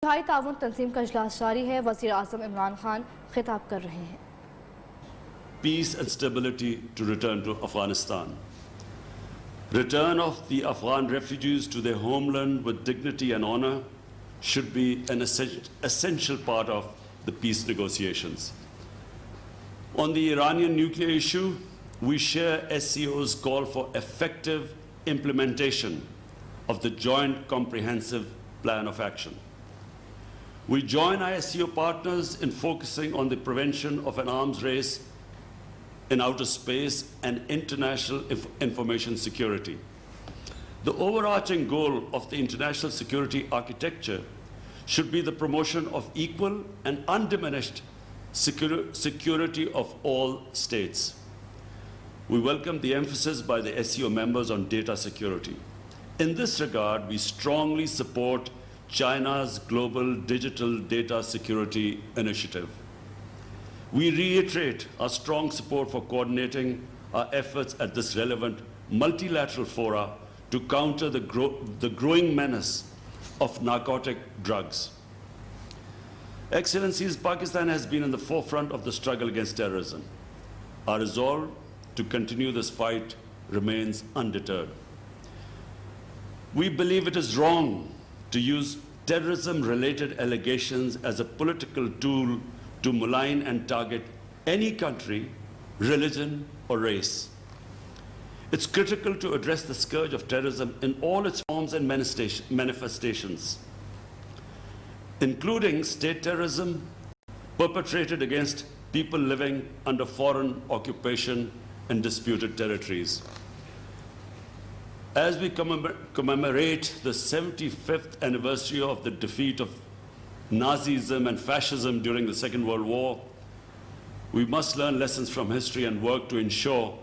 Shanghai ताउन तंजीम का इजलास जारी है। वज़ीर आज़म इमरान खान खिताब कर रहे हैं। Peace and stability to return to Afghanistan. Return of the Afghan refugees to their homeland with dignity and honor should be an essential part of the peace negotiations. On the Iranian nuclear issue, we share SCO's call for effective implementation of the Joint Comprehensive Plan of Action. We join our SCO partners in focusing on the prevention of an arms race in outer space and international information security. The overarching goal of the international security architecture should be the promotion of equal and undiminished security of all states. We welcome the emphasis by the SCO members on data security. In this regard, we strongly support China's Global Digital Data Security Initiative. We reiterate our strong support for coordinating our efforts at this relevant multilateral fora to counter the growing menace of narcotic drugs. Excellencies, Pakistan has been in the forefront of the struggle against terrorism. Our resolve to continue this fight remains undeterred. We believe it is wrong to use terrorism-related allegations as a political tool to malign and target any country, religion, or race. It's critical to address the scourge of terrorism in all its forms and manifestations, including state terrorism perpetrated against people living under foreign occupation and disputed territories. As we commemorate the 75th anniversary of the defeat of Nazism and fascism during the Second World War, we must learn lessons from history and work to ensure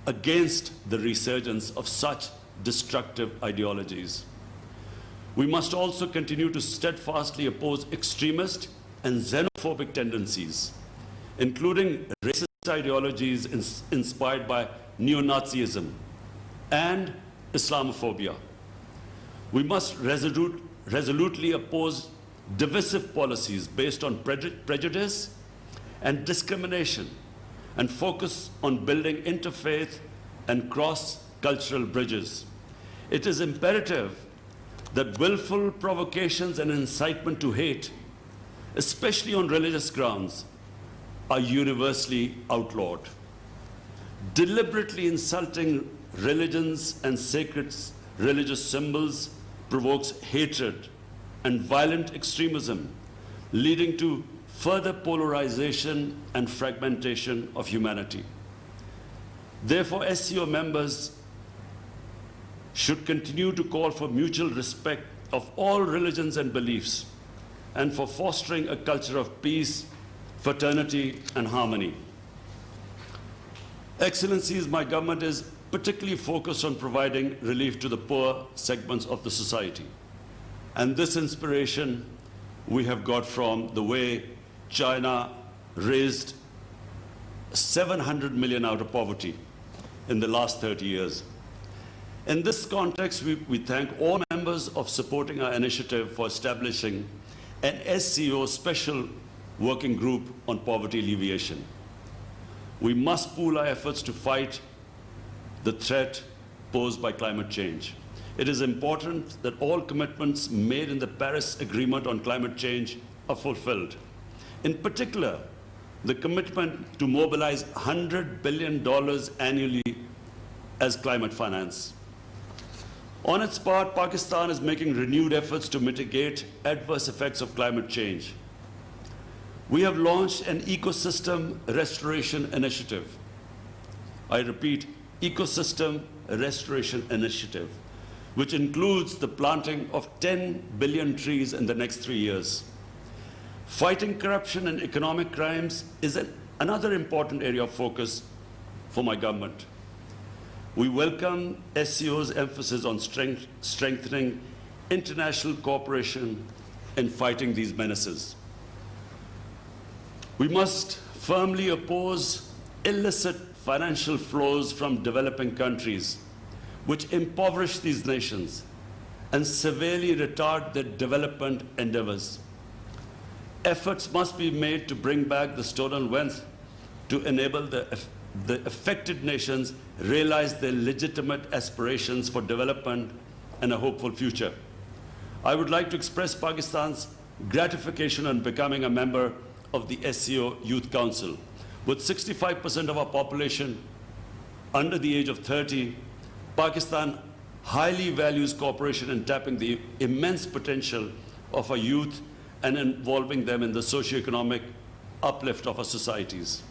against the resurgence of such destructive ideologies. We must also continue to steadfastly oppose extremist and xenophobic tendencies, including racist ideologies inspired by neo-Nazism and Islamophobia. We must resolutely oppose divisive policies based on prejudice and discrimination and focus on building interfaith and cross-cultural bridges. It is imperative that willful provocations and incitement to hate, especially on religious grounds, are universally outlawed. Deliberately insulting religions and sacred religious symbols provokes hatred and violent extremism, leading to further polarization and fragmentation of humanity. Therefore, SCO members should continue to call for mutual respect of all religions and beliefs and for fostering a culture of peace, fraternity, and harmony. Excellencies, my government is particularly focused on providing relief to the poor segments of the society. And this inspiration we have got from the way China raised 700 million out of poverty in the last 30 years. In this context, we thank all members of supporting our initiative for establishing an SCO special working group on poverty alleviation. We must pool our efforts to fight the threat posed by climate change. It is important that all commitments made in the Paris Agreement on climate change are fulfilled. In particular, the commitment to mobilize $100 billion annually as climate finance. On its part, Pakistan is making renewed efforts to mitigate adverse effects of climate change. We have launched an ecosystem restoration initiative. I repeat, ecosystem restoration initiative, which includes the planting of 10 billion trees in the next 3 years. Fighting corruption and economic crimes is another important area of focus for my government. We welcome SCO's emphasis on strengthening international cooperation in fighting these menaces. We must firmly oppose illicit financial flows from developing countries, which impoverish these nations and severely retard their development endeavors. Efforts must be made to bring back the stolen wealth to enable the affected nations realize their legitimate aspirations for development and a hopeful future. I would like to express Pakistan's gratification on becoming a member of the SCO Youth Council. With 65% of our population under the age of 30, Pakistan highly values cooperation in tapping the immense potential of our youth and involving them in the socio-economic uplift of our societies.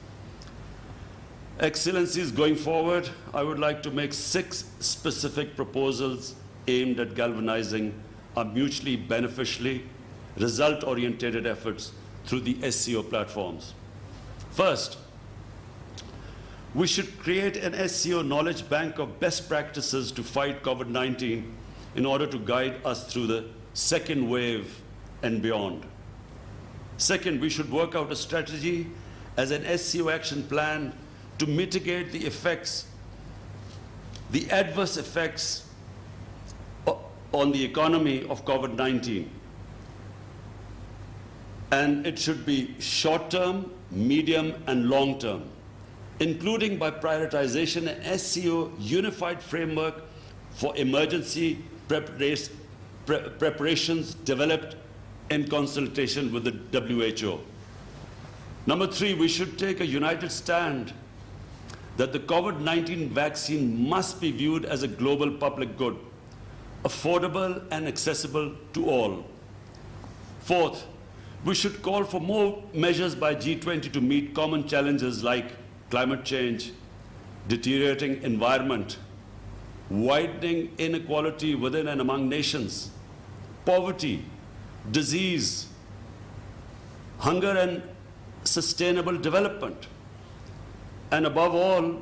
Excellencies, going forward, I would like to make 6 specific proposals aimed at galvanizing our mutually beneficially, result-oriented efforts through the SCO platforms. First, we should create an SCO knowledge bank of best practices to fight COVID-19 in order to guide us through the second wave and beyond. Second, we should work out a strategy as an SCO action plan to mitigate the effects, the adverse effects on the economy of COVID-19. And it should be short-term, medium, and long-term, including by prioritization an SCO unified framework for emergency preparations developed in consultation with the WHO. Number 3, we should take a united stand that the COVID-19 vaccine must be viewed as a global public good, affordable and accessible to all. Fourth, we should call for more measures by G20 to meet common challenges like climate change, deteriorating environment, widening inequality within and among nations, poverty, disease, hunger and sustainable development, and above all,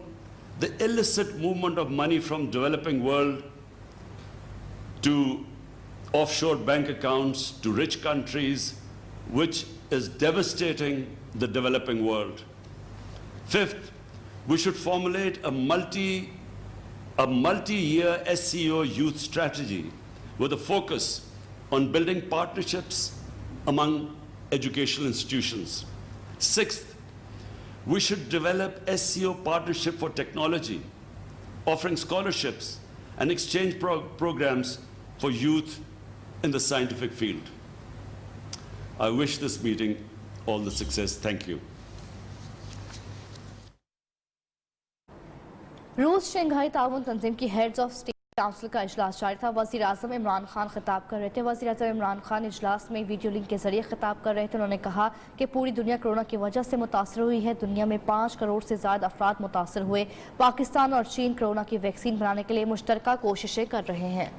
the illicit movement of money from developing world to offshore bank accounts to rich countries, which is devastating the developing world. Fifth, we should formulate a multi-year SCO youth strategy with a focus on building partnerships among educational institutions. Sixth, we should develop SCO partnership for technology, offering scholarships and exchange programs for youth in the scientific field. I wish this meeting all the success. Thank you. रूस Shanghai ताउन तंजीम की heads of state council का इजलास जारी था। वज़ीर आज़म इमरान खान खिताब कर रहे थे। वज़ीर आज़म इमरान खान इजलास में वीडियो लिंक के जरिए खिताब कर रहे थे। उन्होंने कहा कि पूरी दुनिया कोरोना की वजह से मुतासर हुई है। दुनिया में 5 करोड़ से ज़्यादा अफराद मुतासर हुए। पाकिस्तान और चीन कोरोना की वैक्सीन बनाने के लिए मुश्तरका कोशिशें कर रहे हैं।